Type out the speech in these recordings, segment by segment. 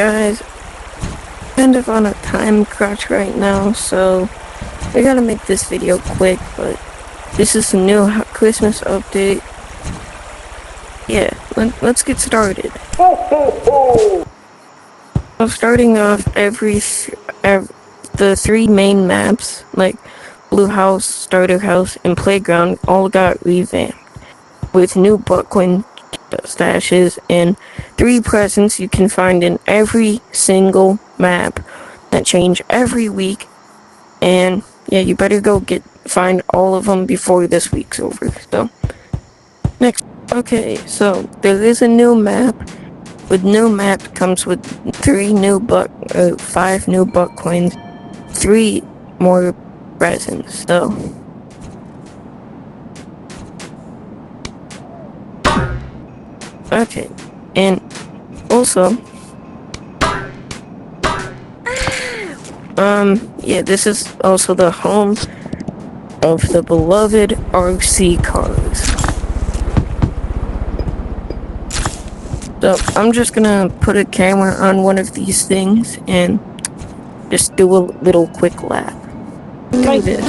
Guys, kind of on a time crunch right now, so we gotta make this video quick, but this is a new Christmas update. Yeah, let's get started. So starting off, the three main maps, like Blue House, Starter House, and Playground, all got revamped with new Buckcoin stashes and 3 presents you can find in every single map that change every week. And yeah, you better go find all of them before this week's over. So next, okay, so there is a new map. With new map comes with 5 new buck coins, 3 more presents. So okay, and also yeah, this is also the home of the beloved RC cars. So I'm just gonna put a camera on one of these things and just do a little quick lap. Like this.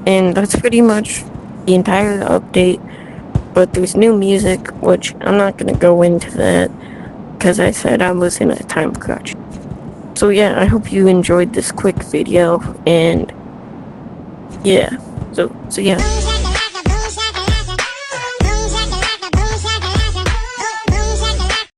And that's pretty much the entire update, but there's new music, which I'm not gonna go into that, because I said I was in a time crunch. So yeah, I hope you enjoyed this quick video, and yeah, so yeah.